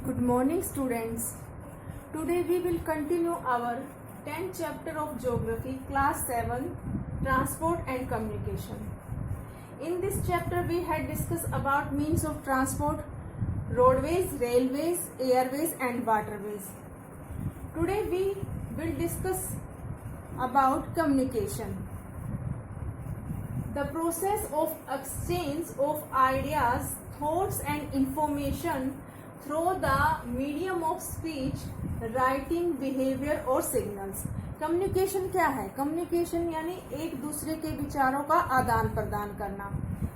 Good morning, students. Today we will continue our 10th chapter of Geography, Class 7, Transport and Communication. In this chapter, we had discussed about means of transport, roadways, railways, airways and waterways. Today we will discuss about communication. The process of exchange of ideas, thoughts and information through the medium of speech, writing, behavior और signals. Communication क्या है? Communication यानी एक दूसरे के विचारों का आदान प्रदान करना.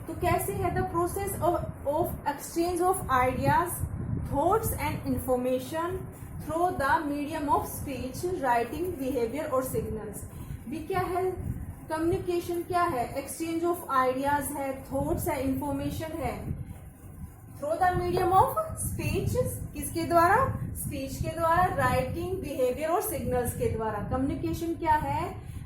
तो कैसे है? The process of exchange of ideas, thoughts and information through the medium of speech, writing, behaviour और सिग्नल्स. भी क्या है? कम्युनिकेशन क्या है? एक्सचेंज ऑफ आइडियाज है, थॉट्स है, इंफॉर्मेशन है through the medium of speech. किसके द्वारा? स्पीच के द्वारा, राइटिंग, बिहेवियर और सिग्नल्स के द्वारा. कम्युनिकेशन क्या है?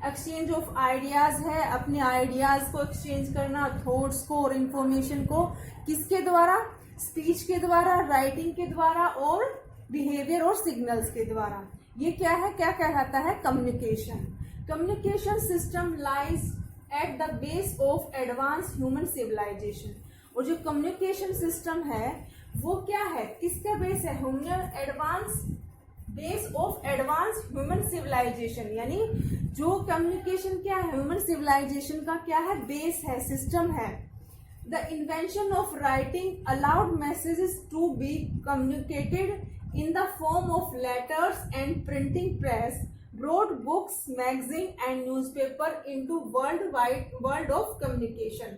एक्सचेंज ऑफ आइडियाज है, अपने आइडियाज को एक्सचेंज करना, थॉट्स को और इंफॉर्मेशन को किसके द्वारा? स्पीच के द्वारा, राइटिंग के द्वारा और बिहेवियर और सिग्नल्स के द्वारा. ये क्या है? क्या कहलाता है? Communication. Communication system lies at the base of advance human civilization. और जो कम्युनिकेशन सिस्टम है वो क्या है? किसका बेस है? Advance base of advance human civilization. यानी जो कम्युनिकेशन क्या है? ह्यूमन सिविलाइजेशन का क्या है? बेस है, सिस्टम है. The invention of writing allowed messages to be communicated in the form of letters and printing press brought books, magazine and newspaper into world of communication.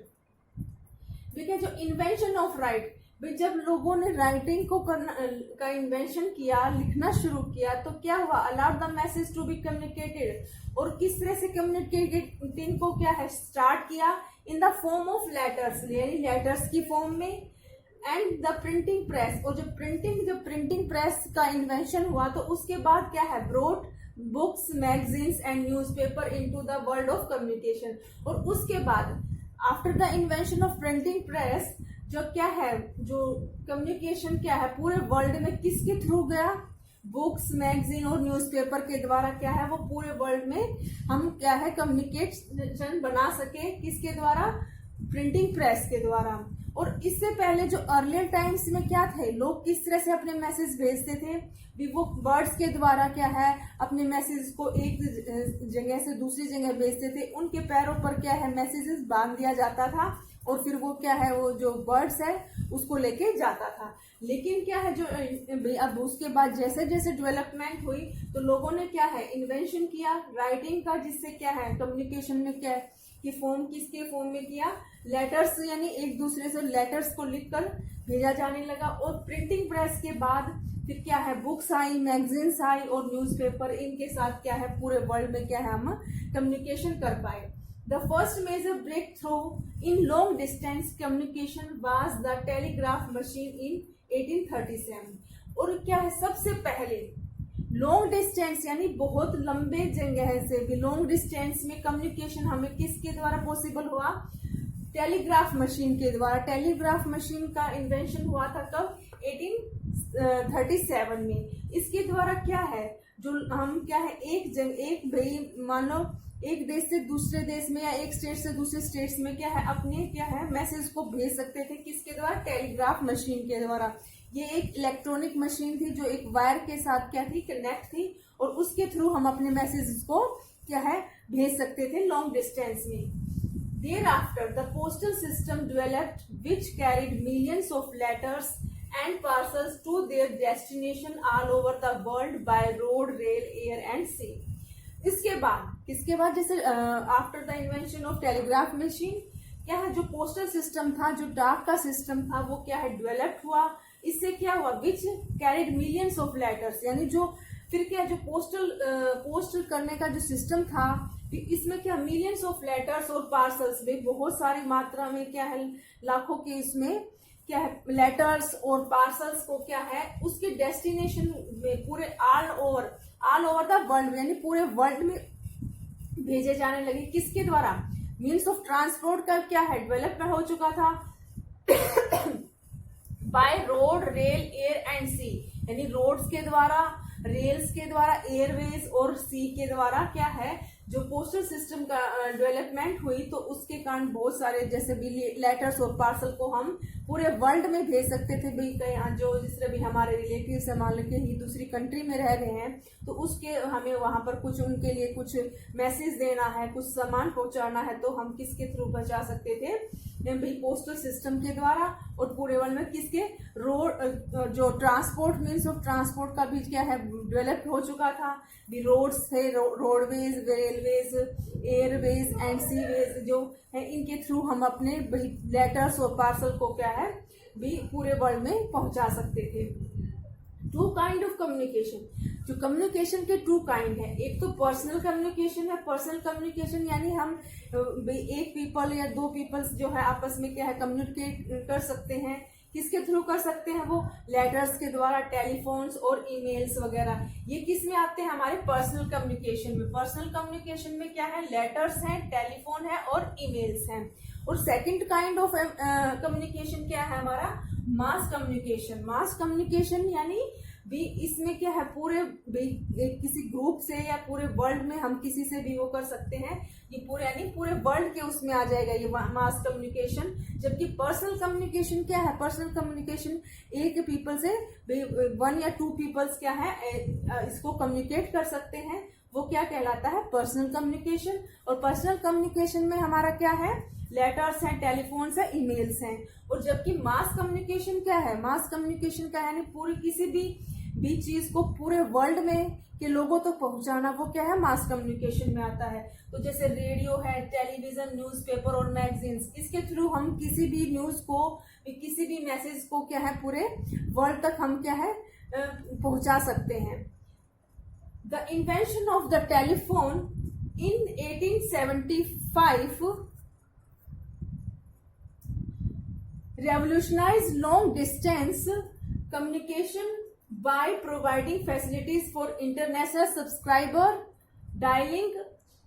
देखिए, जो invention of right, जब लोगों ने writing को का invention किया, लिखना शुरू किया, तो क्या हुआ? Allowed the message to be communicated. और किस तरह से कम्युनिकेटिंग को क्या है? स्टार्ट किया इन द फॉर्म ऑफ लेटर्स, यानी लेटर्स की फॉर्म में, एंड द प्रिंटिंग प्रेस. और जब प्रिंटिंग प्रेस का इन्वेंशन हुआ तो उसके बाद क्या है? Brought books, magazines and newspaper into the world of communication. और उसके बाद after the invention of printing press जो क्या है? जो कम्युनिकेशन क्या है? पूरे वर्ल्ड में किसके थ्रू गया? बुक्स, मैगजीन और न्यूज़पेपर के द्वारा क्या है? वो पूरे वर्ल्ड में हम क्या है? कम्युनिकेशन बना सके. किसके द्वारा? प्रिंटिंग प्रेस के द्वारा. और इससे पहले जो अर्लियर टाइम्स में क्या थे? लोग किस तरह से अपने मैसेज भेजते थे? भी वो वर्ड्स के द्वारा क्या है? अपने मैसेज को एक जगह से दूसरी जगह भेजते थे. उनके पैरों पर क्या है? मैसेजेस बांध दिया जाता था और फिर वो क्या है? वो जो वर्ड्स है उसको लेके जाता था. लेकिन क्या है? जो अब उसके बाद जैसे जैसे डेवलपमेंट हुई तो लोगों ने क्या है? इन्वेंशन किया राइटिंग का, जिससे क्या है? कम्युनिकेशन में क्या है कि फॉर्म किसके फॉर्म में किया? लेटर्स, यानी एक दूसरे से लेटर्स को लिखकर भेजा जाने लगा. और प्रिंटिंग प्रेस के बाद फिर क्या है? बुक्स आई, मैगजीन्स आई और न्यूज़पेपर. इनके साथ क्या है? पूरे वर्ल्ड में क्या है? हम कम्युनिकेशन कर पाए. The first major breakthrough in long distance communication was the telegraph machine in 1837. और क्या है? सबसे पहले लॉन्ग डिस्टेंस यानी बहुत लंबे जगह से भी लॉन्ग डिस्टेंस में कम्युनिकेशन हमें किसके द्वारा पॉसिबल हुआ? टेलीग्राफ मशीन के द्वारा. टेलीग्राफ मशीन का इन्वेंशन हुआ था कब? 1837 में. इसके द्वारा क्या है? जो हम क्या है? एक भाई मान लो एक देश से दूसरे देश में या एक स्टेट से दूसरे स्टेट्स में क्या है? अपने क्या है? मैसेज को भेज सकते थे. किसके द्वारा? टेलीग्राफ मशीन के द्वारा. ये एक इलेक्ट्रॉनिक मशीन थी जो एक वायर के साथ क्या थी? कनेक्ट थी. और उसके थ्रू हम अपने मैसेज को क्या है? भेज सकते थे लॉन्ग डिस्टेंस में. Thereafter, the postal system developed, which carried millions of letters and parcels to their destination all over the world by road, rail, air and sea. इसके बाद किसके बाद? जैसे after the invention of telegraph machine क्या है? जो postal system था, जो डाक का सिस्टम था, वो क्या है? डेवलप हुआ. इससे क्या हुआ? विच कैरिड मिलियंस ऑफ लेटर्स, यानी जो फिर क्या? जो पोस्टल करने का जो सिस्टम था, इसमें क्या? मिलियंस ऑफ लेटर्स और पार्सल्स में बहुत सारी मात्रा में क्या है? लाखों के इसमें क्या है? लेटर्स और पार्सल्स को क्या है? उसके डेस्टिनेशन में पूरे ऑल ओवर द वर्ल्ड, यानी पूरे वर्ल्ड में भेजे जाने लगे. किसके द्वारा? मीन्स ऑफ ट्रांसपोर्ट का क्या है? डेवलपमेंट हो चुका था. By road, rail, air and sea, यानी रोड्स के द्वारा, रेल्स के द्वारा, एयरवेज और सी के द्वारा क्या है जो पोस्टल सिस्टम का डेवलपमेंट हुई, तो उसके कारण बहुत सारे जैसे भी लेटर्स और पार्सल को हम पूरे वर्ल्ड में भेज सकते थे भाई, कहीं जो जिस तरह भी हमारे रिलेटिव्स है, मान लो कि दूसरी कंट्री में रह रहे हैं, तो उसके हमें वहां पर कुछ उनके लिए कुछ मैसेज देना है, कुछ सामान पहुंचाना है, तो हम किसके थ्रू पहुंचा सकते थे भाई, पोस्टल सिस्टम के द्वारा। और पूरे वर्ल्ड में किसके रोड जो ट्रांसपोर्ट मीन्स ऑफ ट्रांसपोर्ट का भी क्या है डेवलप हो चुका था, भी रोड्स थे, roadways, railways, Airways and sewage जो है, इनके थ्रू हम अपने लेटर्स और पार्सल को क्या है भी पूरे वर्ल्ड में पहुंचा सकते थे। टू काइंड ऑफ कम्युनिकेशन, जो कम्युनिकेशन के टू काइंड है, एक तो पर्सनल कम्युनिकेशन है। पर्सनल कम्युनिकेशन यानी हम एक पीपल या दो पीपल्स जो है आपस में क्या है कम्युनिकेट कर सकते हैं, किसके थ्रू कर सकते हैं, वो लेटर्स के द्वारा, टेलीफोन्स और ईमेल्स वगैरह। ये किस में आते हैं, हमारे पर्सनल कम्युनिकेशन में। पर्सनल कम्युनिकेशन में क्या है, लेटर्स हैं, टेलीफोन है और ईमेल्स हैं। और सेकंड काइंड ऑफ कम्युनिकेशन क्या है हमारा, मास कम्युनिकेशन। मास कम्युनिकेशन यानी भी इसमें क्या है पूरे किसी ग्रुप से या पूरे वर्ल्ड में हम किसी से भी वो कर सकते हैं, ये पूरे यानी पूरे वर्ल्ड के उसमें आ जाएगा ये मास कम्युनिकेशन। जबकि पर्सनल कम्युनिकेशन क्या है, पर्सनल कम्युनिकेशन एक पीपल से वन या टू पीपल्स क्या है इसको कम्युनिकेट कर सकते हैं, वो क्या कहलाता है पर्सनल कम्युनिकेशन। और पर्सनल कम्युनिकेशन में हमारा क्या है, लेटर्स हैं, टेलीफोन्स हैं, ईमेल्स हैं। और जबकि मास कम्युनिकेशन क्या है, मास कम्युनिकेशन क्या है, पूरी किसी भी चीज को पूरे वर्ल्ड में के लोगों तक पहुंचाना, वो क्या है मास कम्युनिकेशन में आता है। तो जैसे रेडियो है, टेलीविजन, न्यूज़पेपर और मैगजीन्स, इसके थ्रू हम किसी भी न्यूज को, किसी भी मैसेज को क्या है पूरे वर्ल्ड तक हम क्या है पहुंचा सकते हैं। The invention of the telephone in 1875 revolutionized long distance communication by providing facilities for international subscriber dialing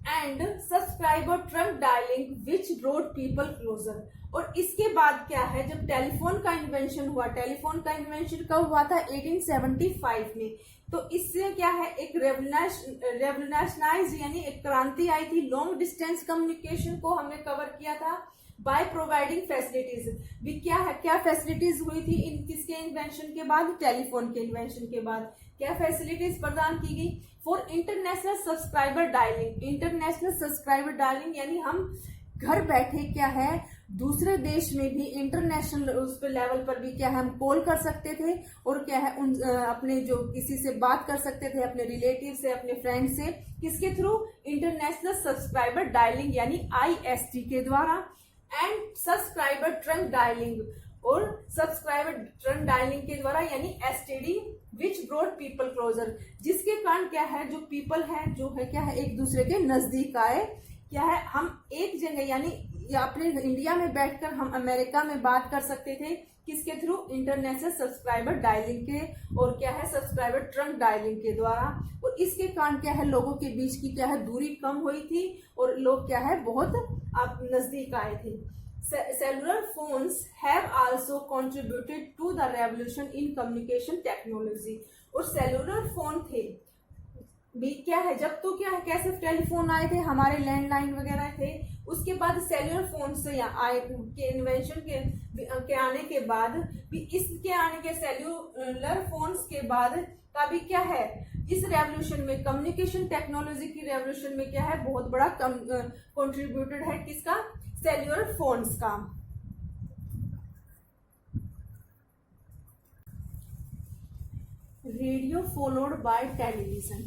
and subscriber trunk dialing which brought people closer। और इसके बाद क्या है, जब टेलीफोन का इन्वेंशन हुआ, टेलीफोन का इन्वेंशन कब हुआ था 1875 में, तो इससे क्या है एक रेवोल्यूशनाइज यानी एक क्रांति आई थी। लॉन्ग डिस्टेंस कम्युनिकेशन को हमने कवर किया था बाय प्रोवाइडिंग फैसिलिटीज। भी क्या है, क्या फैसिलिटीज हुई थी इन किसके इन्वेंशन के बाद, टेलीफोन के इन्वेंशन के बाद क्या फैसिलिटीज प्रदान की गई, for international subscriber dialing. International subscriber dialing यानी हम घर बैठे क्या है दूसरे देश में भी इंटरनेशनल उस पे लेवल पर भी क्या है हम कॉल कर सकते थे, और क्या है उन अपने जो किसी से बात कर सकते थे, अपने रिलेटिव से, अपने फ्रेंड से, किसके थ्रू, इंटरनेशनल सब्सक्राइबर डायलिंग यानी IST के द्वारा। एंड सब्सक्राइबर ट्रंक डायलिंग, और सब्सक्राइबर ट्रंक डायलिंग के द्वारा यानी STD which brought people closer, जिसके कारण क्या है जो पीपल है जो है क्या है एक दूसरे के नजदीक आए। क्या है हम एक जगह यानी अपने इंडिया में बैठकर हम अमेरिका में बात कर सकते थे, किसके थ्रू, इंटरनेशनल सब्सक्राइबर डायलिंग के, और क्या है सब्सक्राइबर ट्रंक डायलिंग के द्वारा। और इसके कारण क्या है लोगों के बीच की क्या है दूरी कम हुई थी, और लोग क्या है बहुत नजदीक आए थे। Cellular phones have also contributed to the revolution in communication technology। और सेलुलर फोन थे भी क्या है, जब तो क्या है कैसे टेलीफोन आए थे, हमारे लैंडलाइन वगैरह थे, उसके बाद सेलुलर फोन से आए के इन्वेंशन के आने के बाद भी, इसके आने के सेलुलर फोन्स के बाद का भी क्या है इस रेवोल्यूशन में, कम्युनिकेशन टेक्नोलॉजी की रेवोल्यूशन में क्या है बहुत बड़ा कंट्रीब्यूटेड है, किसका, सेलुलर फोन्स का। Radio followed by television.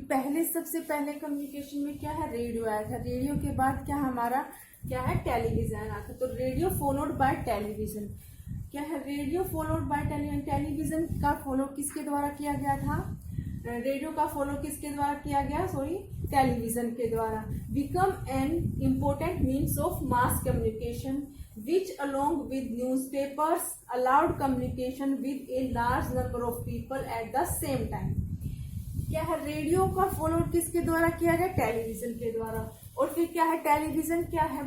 पहले सबसे पहले कम्युनिकेशन में क्या है रेडियो आया था, रेडियो के बाद क्या हमारा क्या है टेलीविजन आया था। तो रेडियो फॉलोड बाय टेलीविजन क्या है, radio followed by television, television का फॉलो किसके द्वारा किया गया था, रेडियो का फॉलो किसके द्वारा किया गया, सॉरी टेलीविजन के द्वारा। Become an important means of mass communication which along with newspapers allowed communication with a large number of people at the same time। क्या है रेडियो का फॉलो किसके द्वारा किया गया, टेलीविजन के द्वारा। और फिर क्या है टेलीविजन क्या है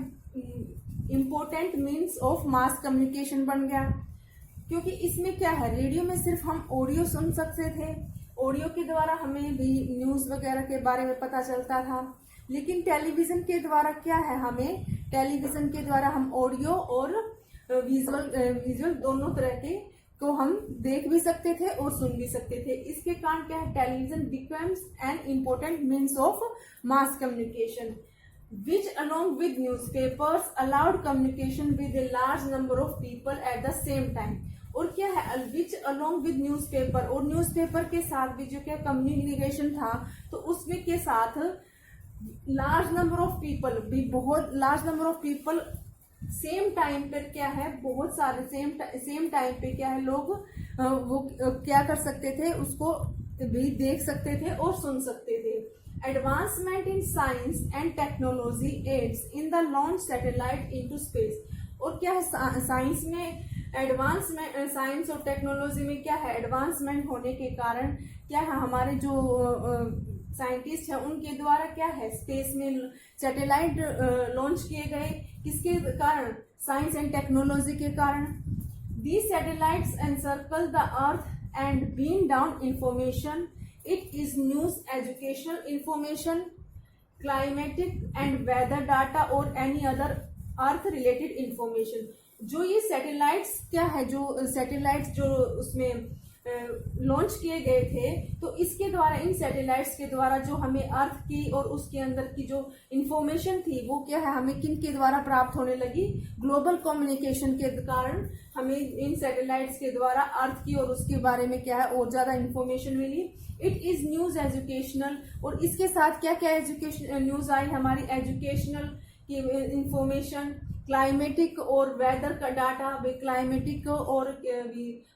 important means of mass communication बन गया। क्योंकि इसमें क्या है, रेडियो में सिर्फ हम ऑडियो सुन सकते थे, ऑडियो के द्वारा हमें भी न्यूज़ वगैरह के बारे में पता चलता था। लेकिन टेलीविज़न के द्वारा क्या है, हमें टेलीविज़न के द्वारा हम ऑडियो और विजुअल दोनों तरह के को हम देख भी सकते थे और सुन भी सकते थे। इसके कारण क्या है, television becomes an important means of mass communication which along with newspapers allowed communication with a large number of people at the same time। और क्या है, which along with newspaper, और न्यूज़पेपर के साथ भी जो क्या कम्युनिकेशन था, तो उसमें के साथ लार्ज नंबर ऑफ पीपल भी, बहुत large number of people same time पर क्या है, बहुत सारे सेम टाइम पे क्या है, लोग वो क्या कर सकते थे, उसको भी देख सकते थे और सुन सकते थे। Advancement in science and technology aids in the launch satellite into space. और क्या है, साइंस में एडवांसमेंट, साइंस और टेक्नोलॉजी में क्या है, एडवांसमेंट होने के कारण क्या है, हमारे जो साइंटिस्ट है उनके द्वारा क्या है, स्पेस में सैटेलाइट लॉन्च किए गए। किसके कारण, साइंस एंड टेक्नोलॉजी के कारण। These satellites encircle the earth and beam down information. It is news, educational information, climatic and weather data और any other earth related information. जो ये सैटेलाइट्स क्या है, जो सैटेलाइट्स जो उसमें लॉन्च किए गए थे, तो इसके द्वारा, इन सैटेलाइट्स के द्वारा जो हमें अर्थ की और उसके अंदर की जो इंफॉर्मेशन थी, वो क्या है, हमें किन के द्वारा प्राप्त होने लगी, ग्लोबल कम्युनिकेशन के कारण हमें इन सैटेलाइट्स के द्वारा अर्थ की और उसके बारे में क्या है और ज्यादा इंफॉर्मेशन मिली। इट इज न्यूज, एजुकेशनल, और इसके साथ क्या क्या एजुकेशन न्यूज आई हमारी, एजुकेशनल की इंफॉर्मेशन, क्लाइमेटिक और वेदर का डाटा, क्लाइमेटिक और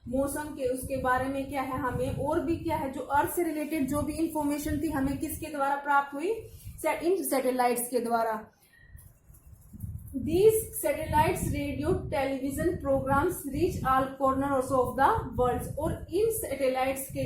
मौसम के उसके बारे में क्या है हमें, और भी क्या है, जो अर्थ से रिलेटेड जो भी इंफॉर्मेशन थी हमें किसके द्वारा प्राप्त हुई, इन सैटेलाइट्स के द्वारा। These satellites radio television programs reach all corners of the world। और इन सैटेलाइट्स के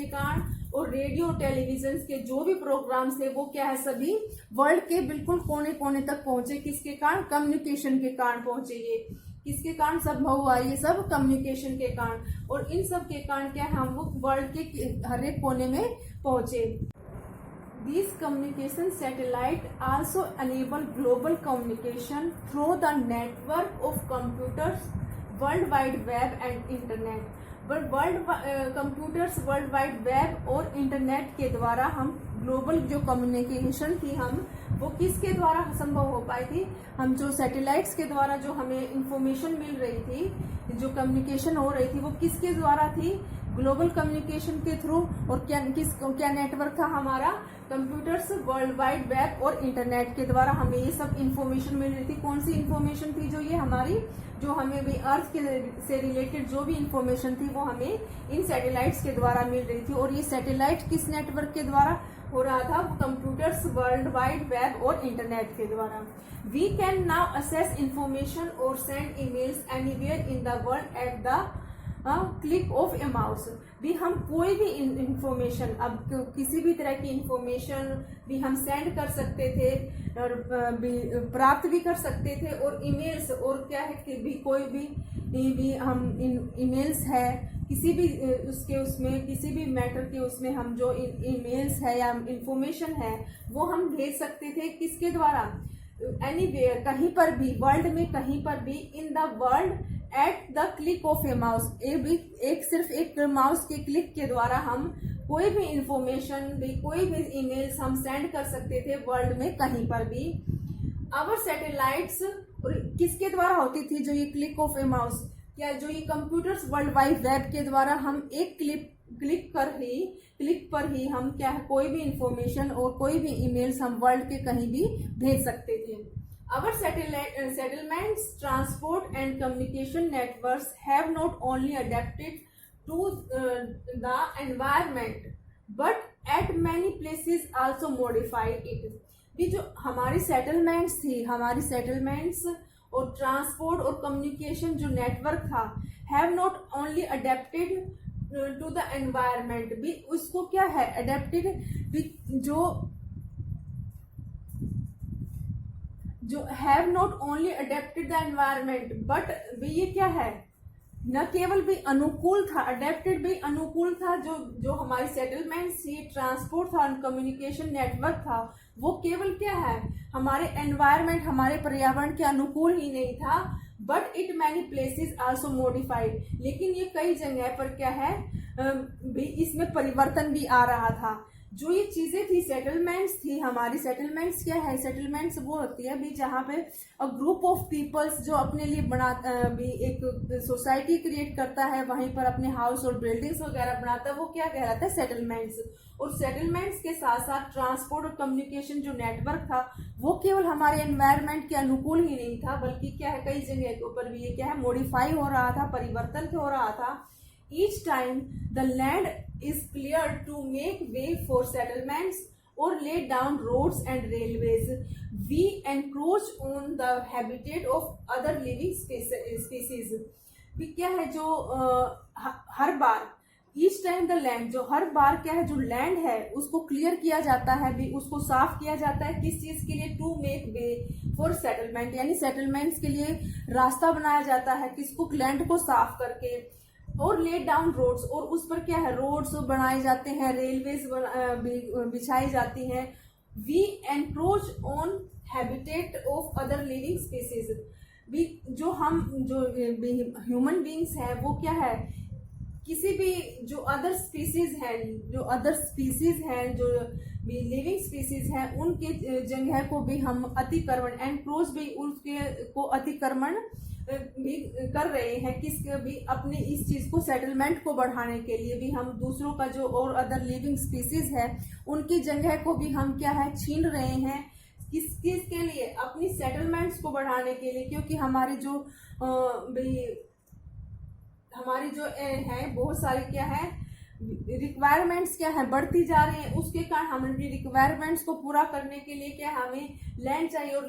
कारण और रेडियो टेलीविजन के जो भी प्रोग्राम्स है वो क्या है, सभी वर्ल्ड के बिल्कुल कोने कोने तक पहुंचे। किसके कारण, कम्युनिकेशन के कारण पहुंचे। ये किसके कारण संभव हुआ, ये सब कम्युनिकेशन के कारण। और इन सब के कारण क्या है, हम वो वर्ल्ड के हर एक कोने में पहुंचे। These communication satellite also enable global communication through the network of computers, World Wide Web and Internet। Computers, world wide web और इंटरनेट के द्वारा हम ग्लोबल जो कम्युनिकेशन थी हम वो किसके द्वारा संभव हो पाई थी, हम जो सैटेलाइट्स के द्वारा जो हमें इंफॉर्मेशन मिल रही थी, जो कम्युनिकेशन हो रही थी वो किसके द्वारा थी, ग्लोबल कम्युनिकेशन के थ्रू। और क्या नेटवर्क था हमारा, कंप्यूटर्स, वर्ल्ड वाइड वेब और इंटरनेट के द्वारा हमें ये सब इंफॉर्मेशन मिल रही थी। कौन सी इंफॉर्मेशन थी, जो ये हमारी, जो हमें भी अर्थ के से रिलेटेड जो भी इंफॉर्मेशन थी वो हमें इन सैटेलाइट्स के द्वारा मिल रही थी। और ये सैटेलाइट किस नेटवर्क के द्वारा हो रहा था, कंप्यूटर्स, वर्ल्ड वाइड वेब और इंटरनेट के द्वारा। We can now access information और send emails anywhere in the world at the click of a mouse. भी हम कोई भी इंफॉर्मेशन, अब किसी भी तरह की इंफॉर्मेशन भी हम सेंड कर सकते थे और प्राप्त भी कर सकते थे। और ईमेल्स, और क्या है कि भी कोई भी हम ईमेल्स है किसी भी उसमें किसी भी मैटर के उसमें हम जो ईमेल्स है या इंफॉर्मेशन है वो हम भेज सकते थे। किसके द्वारा, एनीवेयर, कहीं पर भी, वर्ल्ड में कहीं पर भी, इन the world at the click of a mouse. सिर्फ एक माउस के क्लिक के द्वारा हम कोई भी इंफॉर्मेशन भी, कोई भी ईमेल्स हम सेंड कर सकते थे वर्ल्ड में कहीं पर भी। आवर सैटेलाइट्स किसके द्वारा होती थी, जो ये क्लिक ऑफ ए माउस, क्या जो ये कंप्यूटर्स, वर्ल्ड वाइड वेब के द्वारा हम एक क्लिक पर ही हम क्या है, कोई भी इंफॉर्मेशन और कोई भी ईमेल्स हम वर्ल्ड के कहीं भी भेज सकते थे। Our settlements, transport and communication networks have not only adapted to the environment, but at many places also modified it। भी जो हमारी सेटलमेंट्स और ट्रांसपोर्ट और कम्युनिकेशन जो नेटवर्क था, have not only adapted to the environment, भी उसको क्या है, अडेप्टेड जो have not only adapted the environment, but ये क्या है, न केवल भी अनुकूल था, अडेप्टेड भी अनुकूल था, जो जो हमारी सेटलमेंट थी, ट्रांसपोर्ट था, कम्युनिकेशन नेटवर्क था, वो केवल क्या है, हमारे एनवायरमेंट, हमारे पर्यावरण के अनुकूल ही नहीं था, but it many places also modified, लेकिन ये कई जगह पर क्या है, भी इसमें परिवर्तन भी आ रहा था। जो ये चीजें थी, सेटलमेंट्स थी हमारी, सेटलमेंट्स क्या है, सेटलमेंट्स वो होती है भी जहाँ पे अ ग्रुप ऑफ पीपल्स जो अपने लिए भी एक सोसाइटी क्रिएट करता है, वहीं पर अपने हाउस और बिल्डिंग्स वगैरह बनाता है, वो क्या कहलाता है, सेटलमेंट्स। और सेटलमेंट्स के साथ साथ ट्रांसपोर्ट और कम्युनिकेशन जो नेटवर्क था, वो केवल हमारे एनवायरमेंट के अनुकूल ही नहीं था, बल्कि क्या है, कई जगह के ऊपर भी ये क्या है, मॉडिफाई हो रहा था, परिवर्तन हो रहा था। Each time the land is cleared to make way for settlements or lay down roads and railways, we encroach on the habitat of other living species. भी क्या है, जो हर बार ईच टाइम द लैंड, जो हर बार क्या है, जो लैंड है उसको क्लियर किया जाता है, भी उसको साफ किया जाता है, किस चीज के लिए, to make way for settlement, यानी सेटलमेंट्स के लिए रास्ता बनाया जाता है, किसको, लैंड को साफ करके, और ले डाउन रोड्स, और उस पर क्या है, रोड्स बनाए जाते हैं, रेलवेज बिछाई जाती हैं। We encroach on habitat of other living species, भी जो हम जो ह्यूमन बींग्स हैं, वो क्या है, किसी भी जो अदर स्पीसीज हैं, जो लिविंग स्पीसीज हैं, उनके जगह को भी हम अतिक्रमण, एनक्रोच भी उसके को अतिक्रमण भी कर रहे हैं, किस भी अपने इस चीज को, सेटलमेंट को बढ़ाने के लिए भी हम दूसरों का जो और अदर लिविंग स्पीसीज है, उनकी जगह को भी हम क्या है, छीन रहे हैं, किस चीज के लिए, अपनी सेटलमेंट्स को बढ़ाने के लिए, क्योंकि हमारी जो है बहुत सारी क्या है, रिक्वायरमेंट्स क्या है, बढ़ती जा रही है, उसके कारण हमारी रिक्वायरमेंट्स को पूरा करने के लिए क्या, हमें लैंड चाहिए, और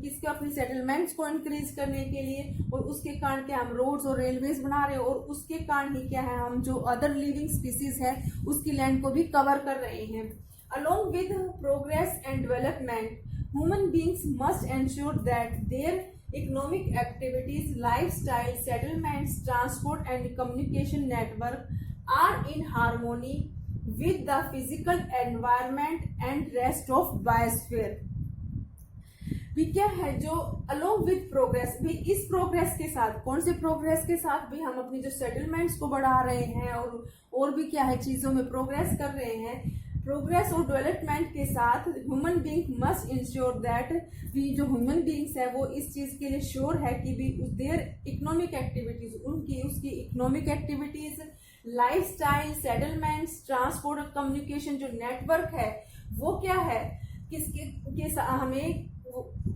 किसके, अपनी सेटलमेंट्स को इंक्रीज करने के लिए, और उसके कारण क्या, हम रोड्स और रेलवेज बना रहे हैं, और उसके कारण ही क्या है, हम जो अदर लिविंग स्पीसीज है उसकी लैंड को भी कवर कर रहे हैं। Along with progress and development, human beings must ensure that their economic activities, lifestyle, settlements, transport and communication network are in harmony with the physical environment and rest of biosphere. भी क्या है, जो along with progress, भी इस progress के साथ, कौन से प्रोग्रेस के साथ, भी हम अपनी जो सेटलमेंट्स को बढ़ा रहे हैं, और भी क्या है, चीजों में प्रोग्रेस कर रहे हैं। प्रोग्रेस और डेवलपमेंट के साथ human being must ensure that, भी जो ह्यूमन बींग्स है वो इस चीज के लिए श्योर है कि भी देयर इकोनॉमिक एक्टिविटीज, उसकी economic activities, lifestyle, settlements, transport और कम्युनिकेशन जो नेटवर्क है, वो क्या है, हमें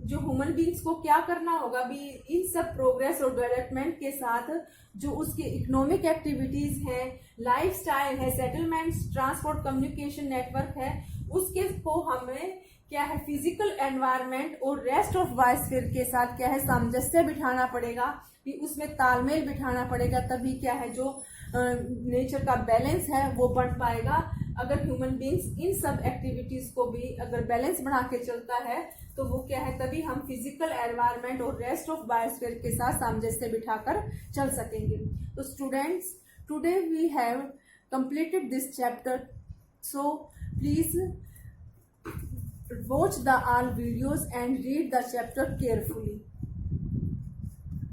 जो ह्यूमन बींग्स को क्या करना होगा, भी इन सब प्रोग्रेस और डेवलपमेंट के साथ जो उसकी इकोनॉमिक एक्टिविटीज हैं, लाइफस्टाइल है, सेटलमेंट्स, ट्रांसपोर्ट, कम्युनिकेशन नेटवर्क है, उसके को हमें क्या है, फिजिकल एनवायरनमेंट और रेस्ट ऑफ बायोस्फीयर के साथ क्या है, सामंजस्य बिठाना पड़ेगा, कि उसमें तालमेल बिठाना पड़ेगा, तभी क्या है, जो नेचर का बैलेंस है वो बन पाएगा। अगर ह्यूमन बींग्स इन सब एक्टिविटीज को भी अगर बैलेंस बना के चलता है, तो वो क्या है, तभी हम फिजिकल एनवायरनमेंट और रेस्ट ऑफ बायोस्फीयर के साथ सामंजस्य बिठाकर चल सकेंगे। तो students, today we have completed this chapter, so please watch the all videos and read the chapter carefully.